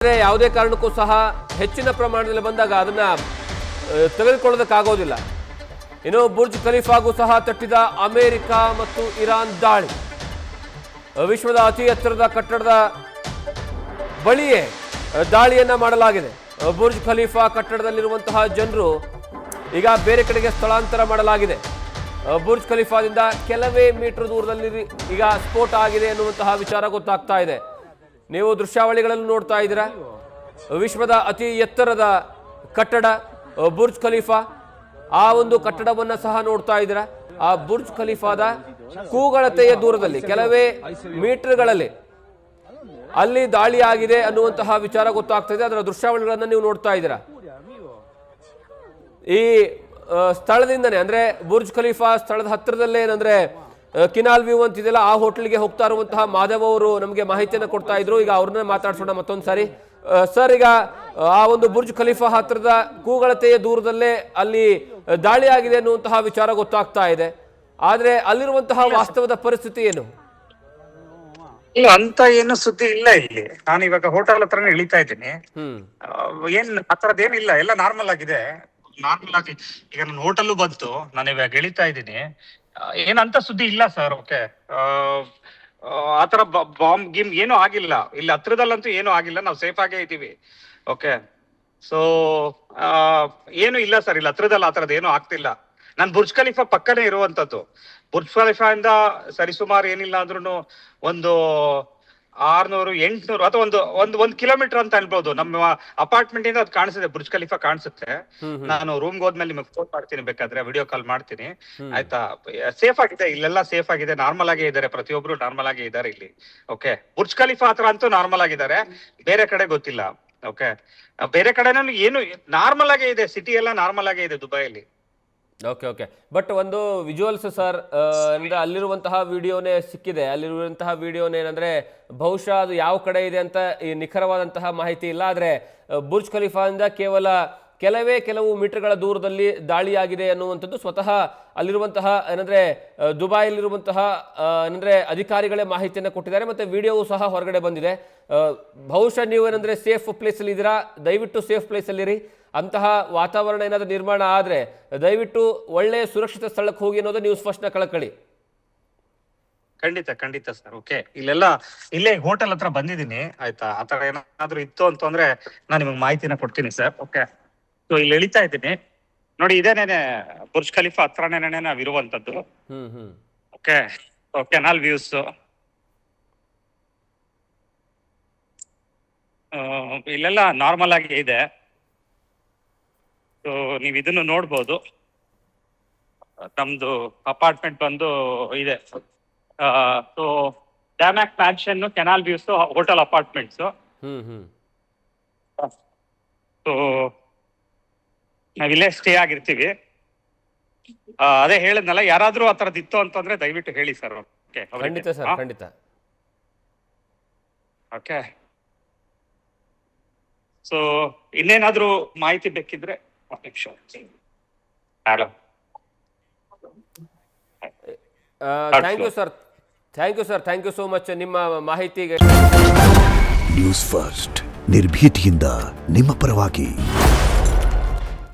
ಯಾವುದೇ ಕಾರಣಕ್ಕೂ ಸಹ ಹೆಚ್ಚಿನ ಪ್ರಮಾಣದಲ್ಲಿ ಬಂದಾಗ ಅದನ್ನ ತೆಗೆದುಕೊಳ್ಳೋದಕ್ಕಾಗೋದಿಲ್ಲ. ಇನ್ನು ಬುರ್ಜ್ ಖಲೀಫಾಗೂ ಸಹ ತಟ್ಟಿದ ಅಮೆರಿಕ ಮತ್ತು ಇರಾನ್ ದಾಳಿ. ವಿಶ್ವದ ಅತಿ ಎತ್ತರದ ಕಟ್ಟಡದ ಬಳಿಯೇ ದಾಳಿಯನ್ನ ಮಾಡಲಾಗಿದೆ. ಬುರ್ಜ್ ಖಲೀಫಾ ಕಟ್ಟಡದಲ್ಲಿರುವಂತಹ ಜನರು ಈಗ ಬೇರೆ ಕಡೆಗೆ ಸ್ಥಳಾಂತರ ಮಾಡಲಾಗಿದೆ. ಬುರ್ಜ್ ಖಲೀಫಾದಿಂದ ಕೆಲವೇ ಮೀಟರ್ ದೂರದಲ್ಲಿ ಈಗ ಸ್ಫೋಟ ಆಗಿದೆ ಎನ್ನುವಂತಹ ವಿಚಾರ ಗೊತ್ತಾಗ್ತಾ ಇದೆ. ನೀವು ದೃಶ್ಯಾವಳಿಗಳನ್ನು ನೋಡ್ತಾ ಇದ್ದೀರಾ. ವಿಶ್ವದ ಅತಿ ಎತ್ತರದ ಕಟ್ಟಡ ಬುರ್ಜ್ ಖಲೀಫಾ, ಆ ಒಂದು ಕಟ್ಟಡವನ್ನ ಸಹ ನೋಡ್ತಾ ಇದ್ದೀರಾ. ಆ ಬುರ್ಜ್ ಖಲೀಫಾದ ಕೂಗಳತೆಯ ದೂರದಲ್ಲಿ ಕೆಲವೇ ಮೀಟರ್ಗಳಲ್ಲಿ ಅಲ್ಲಿ ದಾಳಿ ಆಗಿದೆ ಅನ್ನುವಂತಹ ವಿಚಾರ ಗೊತ್ತಾಗ್ತಾ ಇದೆ. ಅದರ ದೃಶ್ಯಾವಳಿಗಳನ್ನ ನೀವು ನೋಡ್ತಾ ಇದ್ದೀರಾ. ಈ ಸ್ಥಳದಿಂದನೇ ಅಂದ್ರೆ ಬುರ್ಜ್ ಖಲೀಫಾ ಸ್ಥಳದ ಹತ್ತಿರದಲ್ಲೇ ಏನಂದ್ರೆ ಕಿನಾಲ್ ವ್ಯೂ ಅಂತಿದೆಯಲ್ಲ, ಆ ಹೋಟೆಲ್ಗೆ ಹೋಗ್ತಾ ಇರುವಂತಹ ಮಾಧವ್ ಅವರು ನಮಗೆ ಮಾಹಿತಿಯನ್ನು ಕೊಡ್ತಾ ಇದ್ರು. ಈಗ ಅವ್ರನ್ನ ಮಾತಾಡ್ಸೋಣ ಮತ್ತೊಂದು ಸಾರಿ. ಸರ್, ಈಗ ಆ ಒಂದು ಬುರ್ಜ್ ಖಲೀಫಾ ಹತ್ತಿರದ ಕೂಗಳತೆಯ ದೂರದಲ್ಲೇ ಅಲ್ಲಿ ದಾಳಿ ಆಗಿದೆ ಅನ್ನುವಂತಹ ವಿಚಾರ ಗೊತ್ತಾಗ್ತಾ ಇದೆ. ಆದ್ರೆ ಅಲ್ಲಿರುವಂತಹ ವಾಸ್ತವದ ಪರಿಸ್ಥಿತಿ ಏನು? ಇಲ್ಲ, ಅಂತ ಏನು ಸುದ್ದಿ ಇಲ್ಲ ಇಲ್ಲಿ. ನಾನು ಇವಾಗ ಹೋಟೆಲ್ ಹತ್ರನೇ ಇಳಿತಾ ಇದ್ದೀನಿ. ಏನ್ ಆತರದ್ದೇನಿಲ್ಲ, ಎಲ್ಲ ನಾರ್ಮಲ್ ಆಗಿದೆ. ನಾರ್ಮಲ್ ಆಗಿ ಈಗ ನನ್ನ ಹೋಟೆಲ್ ಬಂತು, ನಾನು ಇವಾಗ ಇಳಿತಾ ಇದ್ದೀನಿ. ಏನಂತ ಸುದ್ದಿ ಇಲ್ಲ ಸರ್. ಓಕೆ, ಆತರ ಬಾಂಬ್ ಗಿಮ್ ಏನೂ ಆಗಿಲ್ಲ. ಇಲ್ಲಿ ಹತ್ರದಲ್ಲಂತೂ ಏನೂ ಆಗಿಲ್ಲ, ನಾವು ಸೇಫ್ ಆಗೇ ಇದ್ದೀವಿ. ಓಕೆ, ಸೊ ಏನು ಇಲ್ಲ ಸರ್, ಇಲ್ಲಿ ಹತ್ರದಲ್ಲಿ ಆತರದ್ದು ಏನೂ ಆಗ್ತಿಲ್ಲ. ನಾನು ಬುರ್ಜ್ ಖಲೀಫಾ ಪಕ್ಕನೇ ಇರುವಂತದ್ದು. ಬುರ್ಜ್ ಖಲೀಫಾ ಇಂದ ಸರಿಸುಮಾರು ಏನಿಲ್ಲ ಅಂದ್ರೂ ಒಂದು 600-800 ಅಥವಾ ಒಂದು ಕಿಲೋಮೀಟರ್ ಅಂತ ಅನ್ಬೋದು. ನಮ್ಮ ಅಪಾರ್ಟ್ಮೆಂಟ್ ಇಂದ ಅದು ಕಾಣಿಸುತ್ತೆ, ಬುರ್ಜ್ ಖಲೀಫಾ ಕಾಣಿಸುತ್ತೆ. ನಾನು ರೂಮ್ಗೆ ಹೋದ್ಮೇಲೆ ನಿಮಗೆ ಫೋನ್ ಮಾಡ್ತೀನಿ, ಬೇಕಾದ್ರೆ ವಿಡಿಯೋ ಕಾಲ್ ಮಾಡ್ತೀನಿ, ಆಯ್ತಾ? ಸೇಫ್ ಆಗಿದೆ, ಇಲ್ಲೆಲ್ಲ ಸೇಫ್ ಆಗಿದೆ, ನಾರ್ಮಲ್ ಆಗೇ ಇದ್ದಾರೆ, ಪ್ರತಿಯೊಬ್ರು ನಾರ್ಮಲ್ ಆಗೇ ಇದ್ದಾರೆ ಇಲ್ಲಿ. ಓಕೆ, ಬುರ್ಜ್ ಖಲೀಫಾ ಹತ್ರ ಅಂತೂ ನಾರ್ಮಲ್ ಆಗಿದ್ದಾರೆ, ಬೇರೆ ಕಡೆ ಗೊತ್ತಿಲ್ಲ. ಓಕೆ, ಬೇರೆ ಕಡೆನೂ ಏನು ನಾರ್ಮಲ್ ಆಗೇ ಇದೆ, ಸಿಟಿ ಎಲ್ಲ ನಾರ್ಮಲ್ ಆಗೇ ಇದೆ ದುಬೈಯಲ್ಲಿ. ಓಕೆ ಓಕೆ ಬಟ್ ಒಂದು ವಿಜುವಲ್ಸ್ ಸರ್, ಅಂದ್ರೆ ಅಲ್ಲಿರುವಂತಹ ವಿಡಿಯೋನೇ ಸಿಕ್ಕಿದೆ. ಅಲ್ಲಿರುವಂತಹ ವಿಡಿಯೋನೇ ಏನಂದ್ರೆ ಬಹುಶಃ ಅದು ಯಾವ ಕಡೆ ಇದೆ ಅಂತ ಈ ನಿಖರವಾದಂತಹ ಮಾಹಿತಿ ಇಲ್ಲ. ಆದರೆ ಬುರ್ಜ್ ಖಲೀಫಾದಿಂದ ಕೆಲವು ಮೀಟರ್ಗಳ ದೂರದಲ್ಲಿ ದಾಳಿಯಾಗಿದೆ ಅನ್ನುವಂಥದ್ದು ಸ್ವತಃ ಅಲ್ಲಿರುವಂತಹ ಏನಂದ್ರೆ ದುಬೈಲಿರುವಂತಹ ಏನಂದ್ರೆ ಅಧಿಕಾರಿಗಳೇ ಮಾಹಿತಿಯನ್ನು ಕೊಟ್ಟಿದ್ದಾರೆ. ಮತ್ತೆ ವಿಡಿಯೋವು ಸಹ ಹೊರಗಡೆ ಬಂದಿದೆ. ಬಹುಶಃ ನೀವು ಏನಂದ್ರೆ ಸೇಫ್ ಪ್ಲೇಸಲ್ಲಿ ಇದ್ದೀರಾ, ದಯವಿಟ್ಟು ಸೇಫ್ ಪ್ಲೇಸಲ್ಲಿರಿ. ಅಂತಹ ವಾತಾವರಣ ಏನಾದರೂ ನಿರ್ಮಾಣ ಆದರೆ ದಯವಿಟ್ಟು ಒಳ್ಳೆಯ ಸುರಕ್ಷಿತ ಸ್ಥಳಕ್ಕೆ ಹೋಗಿ ಅನ್ನೋದು ನ್ಯೂಸ್ ಫಸ್ಟ್ ನ ಕಳಕಳಿ. ಖಂಡಿತ ಸರ್. ಓಕೆ, ಇಲ್ಲೇ ಹೋಟೆಲ್ ಹತ್ರ ಬಂದಿದ್ದೀನಿ, ಆಯ್ತಾ? ಆತರ ಏನಾದ್ರು ಇತ್ತು ಅಂತಂದ್ರೆ ನಾನು ನಿಮಗೆ ಮಾಹಿತಿನ ಕೊಡ್ತೀನಿ ಸರ್. ಓಕೆ, ಸೊ ಇಲ್ಲಿ ಎಳಿತಾ ಇದ್ದೀನಿ ನೋಡಿ, ಇದೇನೇನೆ ಬುರ್ಜ್ ಖಲೀಫಾ ಹತ್ರನೇನೆ ನಾವ್ ಇರುವಂತದ್ದು. ಓಕೆ, ಕೆನಾಲ್ ವ್ಯೂಸ್ ಇಲ್ಲೆಲ್ಲ ನಾರ್ಮಲ್ ಆಗಿ ಇದೆ. ಸೊ ನೀವ್ ಇದನ್ನು ನೋಡ್ಬೋದು. ನಮ್ದು ಅಪಾರ್ಟ್ಮೆಂಟ್ ಬಂದು ಇದೆ. So Damac mansion, canal views, hotel apartments. So ನಾವಿಲ್ಲೇ ಸ್ಟೇ ಆಗಿರ್ತೀವಿ. ಅದೇ ಹೇಳಿದ್ನಲ್ಲ, ಯಾರಾದ್ರೂ ಆ ತರದ್ ಇತ್ತು ಅಂತಂದ್ರೆ ದಯವಿಟ್ಟು ಹೇಳಿ ಸರ್. ಓಕೆ, ಖಂಡಿತ ಸರ್, ಖಂಡಿತ. ಓಕೆ, ಸೊ ಇನ್ನೇನಾದ್ರೂ ಮಾಹಿತಿ ಬೇಕಿದ್ರೆ ಥ್ಯಾಂಕ್ ಯು ಸೋ ಮಚ್ ನಿಮ್ಮ ಮಾಹಿತಿಗೆ. ನ್ಯೂಸ್ ಫಸ್ಟ್, ನಿರ್ಭೀತಿಯಿಂದ ನಿಮ್ಮ ಪರವಾಗಿ.